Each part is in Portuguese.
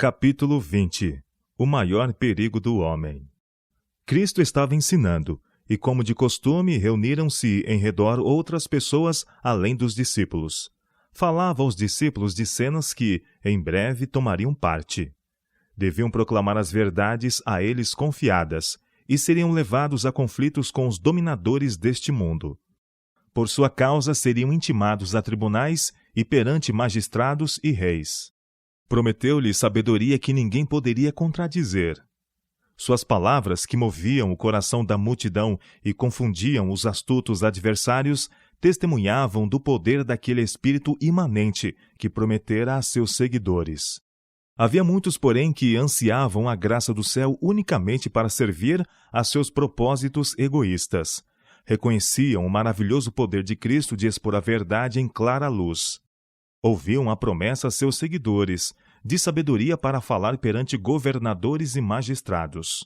Capítulo 20. O maior perigo do homem. Cristo estava ensinando, e como de costume, reuniram-se em redor outras pessoas além dos discípulos. Falava aos discípulos de cenas que, em breve, tomariam parte. Deviam proclamar as verdades a eles confiadas, e seriam levados a conflitos com os dominadores deste mundo. Por sua causa seriam intimados a tribunais e perante magistrados e reis. Prometeu-lhe sabedoria que ninguém poderia contradizer. Suas palavras, que moviam o coração da multidão e confundiam os astutos adversários, testemunhavam do poder daquele Espírito imanente que prometera a seus seguidores. Havia muitos, porém, que ansiavam a graça do céu unicamente para servir a seus propósitos egoístas. Reconheciam o maravilhoso poder de Cristo de expor a verdade em clara luz. Ouviam a promessa a seus seguidores, de sabedoria para falar perante governadores e magistrados.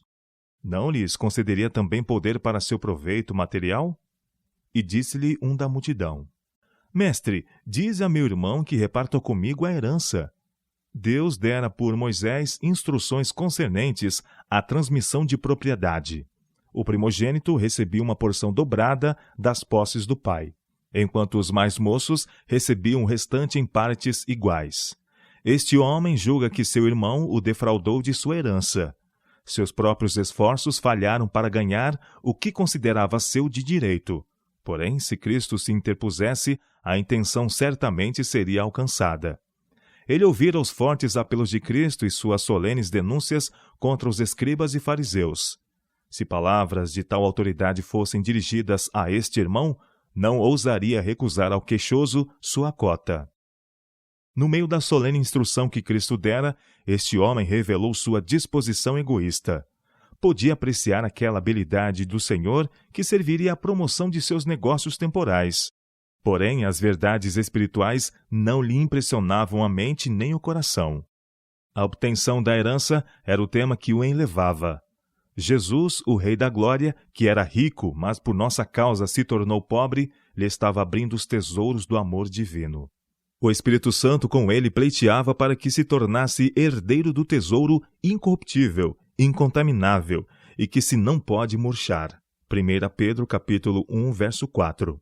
Não lhes concederia também poder para seu proveito material? E disse-lhe um da multidão: Mestre, dize a meu irmão que reparta comigo a herança. Deus dera por Moisés instruções concernentes à transmissão de propriedade. O primogênito recebia uma porção dobrada das posses do pai, enquanto os mais moços recebiam o restante em partes iguais. Este homem julga que seu irmão o defraudou de sua herança. Seus próprios esforços falharam para ganhar o que considerava seu de direito. Porém, se Cristo se interpusesse, a intenção certamente seria alcançada. Ele ouvira os fortes apelos de Cristo e suas solenes denúncias contra os escribas e fariseus. Se palavras de tal autoridade fossem dirigidas a este irmão, não ousaria recusar ao queixoso sua cota. No meio da solene instrução que Cristo dera, este homem revelou sua disposição egoísta. Podia apreciar aquela habilidade do Senhor que serviria à promoção de seus negócios temporais. Porém, as verdades espirituais não lhe impressionavam a mente nem o coração. A obtenção da herança era o tema que o enlevava. Jesus, o Rei da Glória, que era rico, mas por nossa causa se tornou pobre, lhe estava abrindo os tesouros do amor divino. O Espírito Santo com ele pleiteava para que se tornasse herdeiro do tesouro incorruptível, incontaminável, e que se não pode murchar. 1 Pedro capítulo 1, verso 4.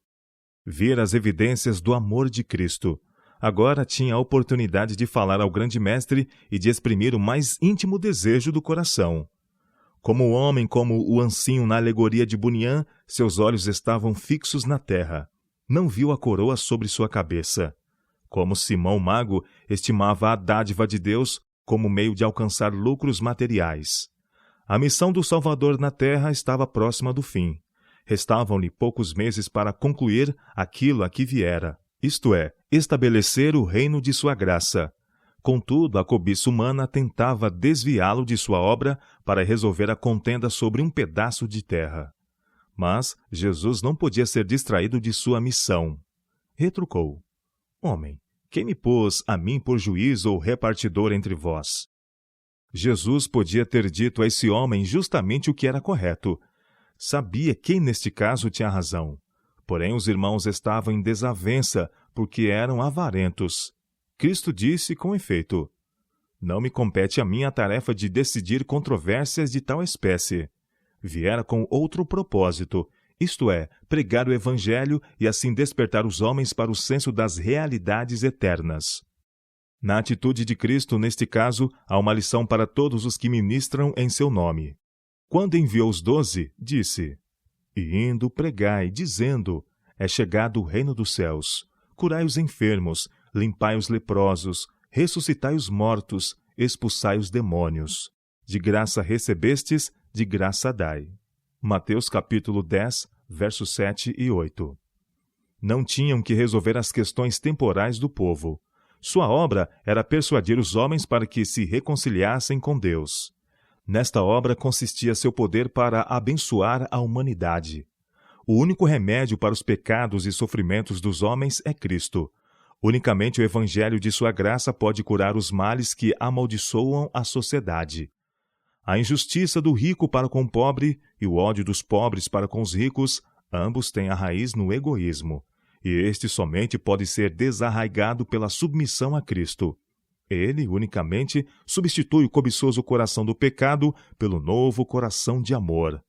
Vira as evidências do amor de Cristo. Agora tinha a oportunidade de falar ao grande mestre e de exprimir o mais íntimo desejo do coração. Como o homem, como o ancinho na alegoria de Bunyan, seus olhos estavam fixos na terra. Não viu a coroa sobre sua cabeça. Como Simão Mago, estimava a dádiva de Deus como meio de alcançar lucros materiais. A missão do Salvador na terra estava próxima do fim. Restavam-lhe poucos meses para concluir aquilo a que viera, isto é, estabelecer o reino de sua graça. Contudo, a cobiça humana tentava desviá-lo de sua obra para resolver a contenda sobre um pedaço de terra. Mas Jesus não podia ser distraído de sua missão. Retrucou: Homem, quem me pôs a mim por juiz ou repartidor entre vós? Jesus podia ter dito a esse homem justamente o que era correto. Sabia quem neste caso tinha razão. Porém, os irmãos estavam em desavença porque eram avarentos. Cristo disse com efeito: Não me compete a mim a tarefa de decidir controvérsias de tal espécie. Viera com outro propósito, isto é, pregar o Evangelho e assim despertar os homens para o senso das realidades eternas. Na atitude de Cristo, neste caso, há uma lição para todos os que ministram em seu nome. Quando enviou os 12, disse: E indo, pregai, dizendo: É chegado o reino dos céus. Curai os enfermos, limpai os leprosos, ressuscitai os mortos, expulsai os demônios. De graça recebestes, de graça dai. Mateus capítulo 10, versos 7 e 8. Não tinham que resolver as questões temporais do povo. Sua obra era persuadir os homens para que se reconciliassem com Deus. Nesta obra consistia seu poder para abençoar a humanidade. O único remédio para os pecados e sofrimentos dos homens é Cristo. Unicamente o Evangelho de sua graça pode curar os males que amaldiçoam a sociedade. A injustiça do rico para com o pobre e o ódio dos pobres para com os ricos, ambos têm a raiz no egoísmo, e este somente pode ser desarraigado pela submissão a Cristo. Ele, unicamente, substitui o cobiçoso coração do pecado pelo novo coração de amor.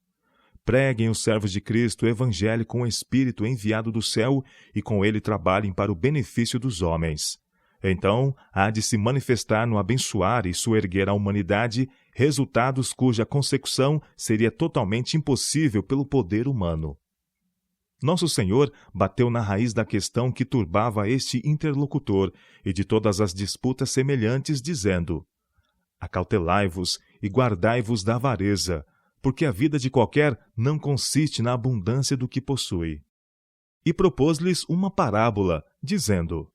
Preguem os servos de Cristo o evangelho com o Espírito enviado do céu e com ele trabalhem para o benefício dos homens. Então, há de se manifestar no abençoar e soerguer a humanidade resultados cuja consecução seria totalmente impossível pelo poder humano. Nosso Senhor bateu na raiz da questão que turbava este interlocutor e de todas as disputas semelhantes, dizendo: acautelai-vos e guardai-vos da avareza, porque a vida de qualquer não consiste na abundância do que possui. E propôs-lhes uma parábola, dizendo: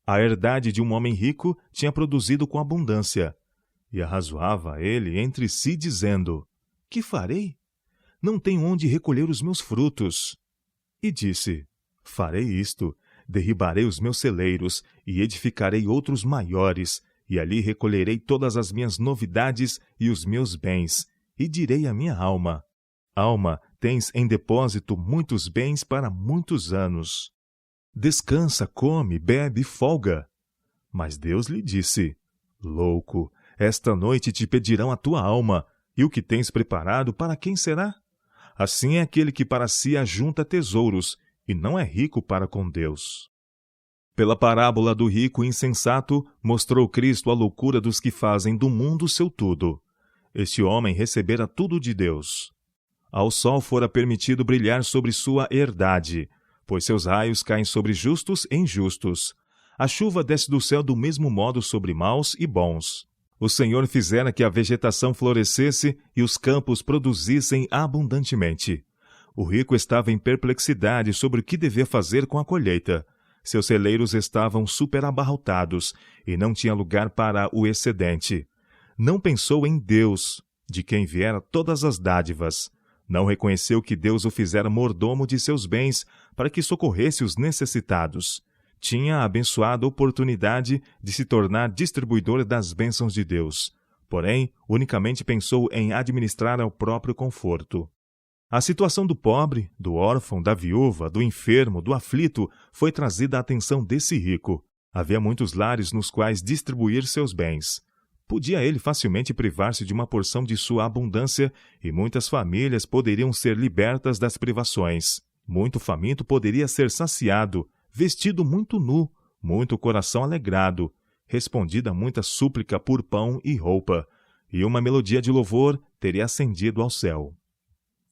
a herdade de um homem rico tinha produzido com abundância. E arrazoava ele entre si, dizendo: que farei? Não tenho onde recolher os meus frutos. E disse: farei isto, derribarei os meus celeiros, e edificarei outros maiores, e ali recolherei todas as minhas novidades e os meus bens, e direi à minha alma: alma, tens em depósito muitos bens para muitos anos. Descansa, come, bebe e folga. Mas Deus lhe disse: louco, esta noite te pedirão a tua alma, e o que tens preparado, para quem será? Assim é aquele que para si ajunta tesouros, e não é rico para com Deus. Pela parábola do rico insensato, mostrou Cristo a loucura dos que fazem do mundo seu tudo. Este homem recebera tudo de Deus. Ao sol fora permitido brilhar sobre sua herdade, pois seus raios caem sobre justos e injustos. A chuva desce do céu do mesmo modo sobre maus e bons. O Senhor fizera que a vegetação florescesse e os campos produzissem abundantemente. O rico estava em perplexidade sobre o que devia fazer com a colheita. Seus celeiros estavam superabarrotados e não tinha lugar para o excedente. Não pensou em Deus, de quem viera todas as dádivas. Não reconheceu que Deus o fizera mordomo de seus bens para que socorresse os necessitados. Tinha a abençoada oportunidade de se tornar distribuidor das bênçãos de Deus. Porém, unicamente pensou em administrar ao próprio conforto. A situação do pobre, do órfão, da viúva, do enfermo, do aflito foi trazida à atenção desse rico. Havia muitos lares nos quais distribuir seus bens. Podia ele facilmente privar-se de uma porção de sua abundância e muitas famílias poderiam ser libertas das privações. Muito faminto poderia ser saciado, vestido muito nu, muito coração alegrado, respondida muita súplica por pão e roupa, e uma melodia de louvor teria ascendido ao céu.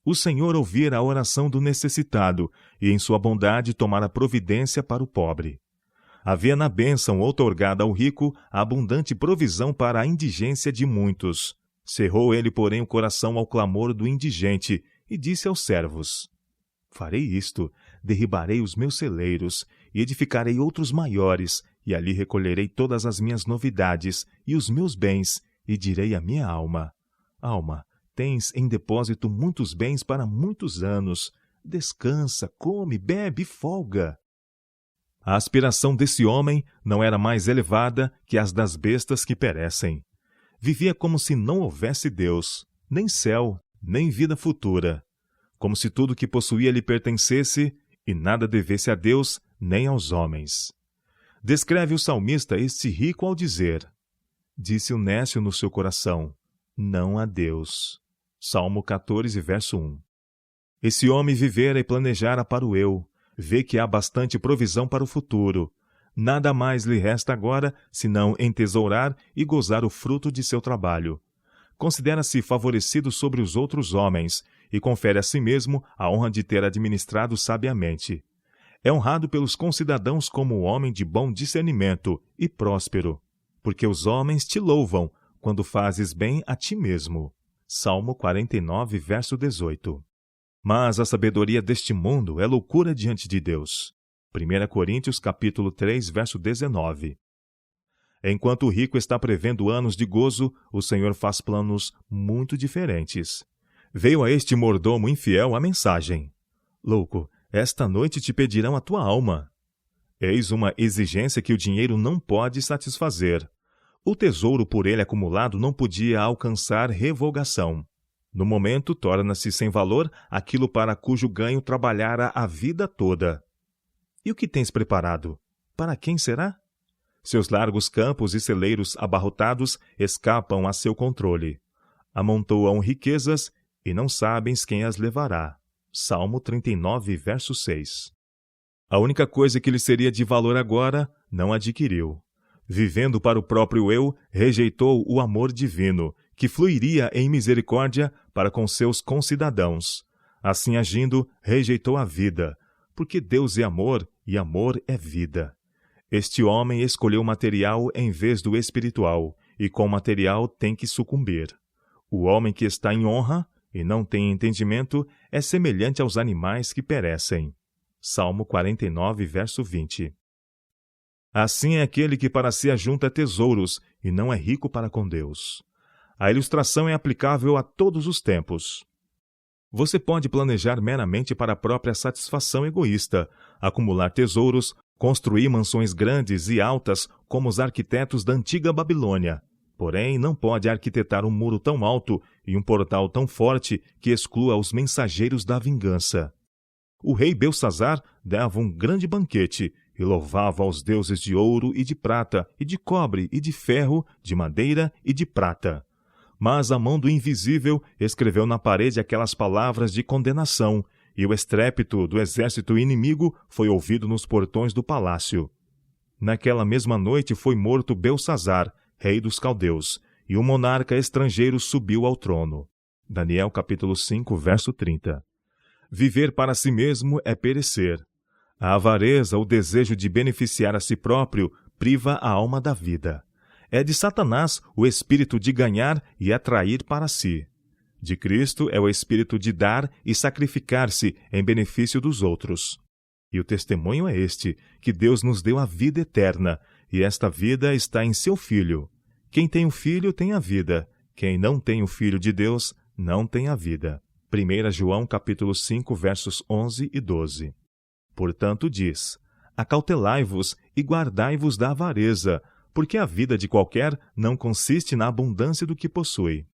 O Senhor ouvira a oração do necessitado e, em sua bondade, tomara providência para o pobre. Havia na bênção outorgada ao rico a abundante provisão para a indigência de muitos. Cerrou ele, porém, o coração ao clamor do indigente e disse aos servos: farei isto, derribarei os meus celeiros e edificarei outros maiores, e ali recolherei todas as minhas novidades e os meus bens, e direi à minha alma: alma, tens em depósito muitos bens para muitos anos. Descansa, come, bebe e folga. A aspiração desse homem não era mais elevada que as das bestas que perecem. Vivia como se não houvesse Deus, nem céu, nem vida futura. Como se tudo que possuía lhe pertencesse e nada devesse a Deus nem aos homens. Descreve o salmista este rico ao dizer: disse o nécio no seu coração: não a Deus. Salmo 14, verso 1. Esse homem vivera e planejara para o eu, vê que há bastante provisão para o futuro. Nada mais lhe resta agora senão entesourar e gozar o fruto de seu trabalho. Considera-se favorecido sobre os outros homens e confere a si mesmo a honra de ter administrado sabiamente. É honrado pelos concidadãos como homem de bom discernimento e próspero, porque os homens te louvam quando fazes bem a ti mesmo. Salmo 49, verso 18. Mas a sabedoria deste mundo é loucura diante de Deus. 1 Coríntios capítulo 3, verso 19. Enquanto o rico está prevendo anos de gozo, o Senhor faz planos muito diferentes. Veio a este mordomo infiel a mensagem: louco, esta noite te pedirão a tua alma. Eis uma exigência que o dinheiro não pode satisfazer. O tesouro por ele acumulado não podia alcançar revogação. No momento, torna-se sem valor aquilo para cujo ganho trabalhara a vida toda. E o que tens preparado? Para quem será? Seus largos campos e celeiros abarrotados escapam a seu controle. Amontoam riquezas e não sabes quem as levará. Salmo 39, verso 6. A única coisa que lhe seria de valor agora, não adquiriu. Vivendo para o próprio eu, rejeitou o amor divino, que fluiria em misericórdia para com seus concidadãos. Assim agindo, rejeitou a vida, porque Deus é amor e amor é vida. Este homem escolheu material em vez do espiritual, e com material tem que sucumbir. O homem que está em honra e não tem entendimento é semelhante aos animais que perecem. Salmo 49, verso 20. Assim é aquele que para si ajunta tesouros e não é rico para com Deus. A ilustração é aplicável a todos os tempos. Você pode planejar meramente para a própria satisfação egoísta, acumular tesouros, construir mansões grandes e altas como os arquitetos da antiga Babilônia. Porém, não pode arquitetar um muro tão alto e um portal tão forte que exclua os mensageiros da vingança. O rei Belsazzar dava um grande banquete e louvava aos deuses de ouro e de prata, e de cobre e de ferro, de madeira e de prata. Mas a mão do invisível escreveu na parede aquelas palavras de condenação, e o estrépito do exército inimigo foi ouvido nos portões do palácio. Naquela mesma noite foi morto Belsazzar, rei dos caldeus, e um monarca estrangeiro subiu ao trono. Daniel capítulo 5, verso 30. Viver para si mesmo é perecer. A avareza, o desejo de beneficiar a si próprio, priva a alma da vida. É de Satanás o espírito de ganhar e atrair para si. De Cristo é o espírito de dar e sacrificar-se em benefício dos outros. E o testemunho é este, que Deus nos deu a vida eterna, e esta vida está em seu Filho. Quem tem o Filho tem a vida. Quem não tem o Filho de Deus não tem a vida. 1 João capítulo 5, versos 11 e 12. Portanto diz: acautelai-vos e guardai-vos da avareza, porque a vida de qualquer não consiste na abundância do que possui.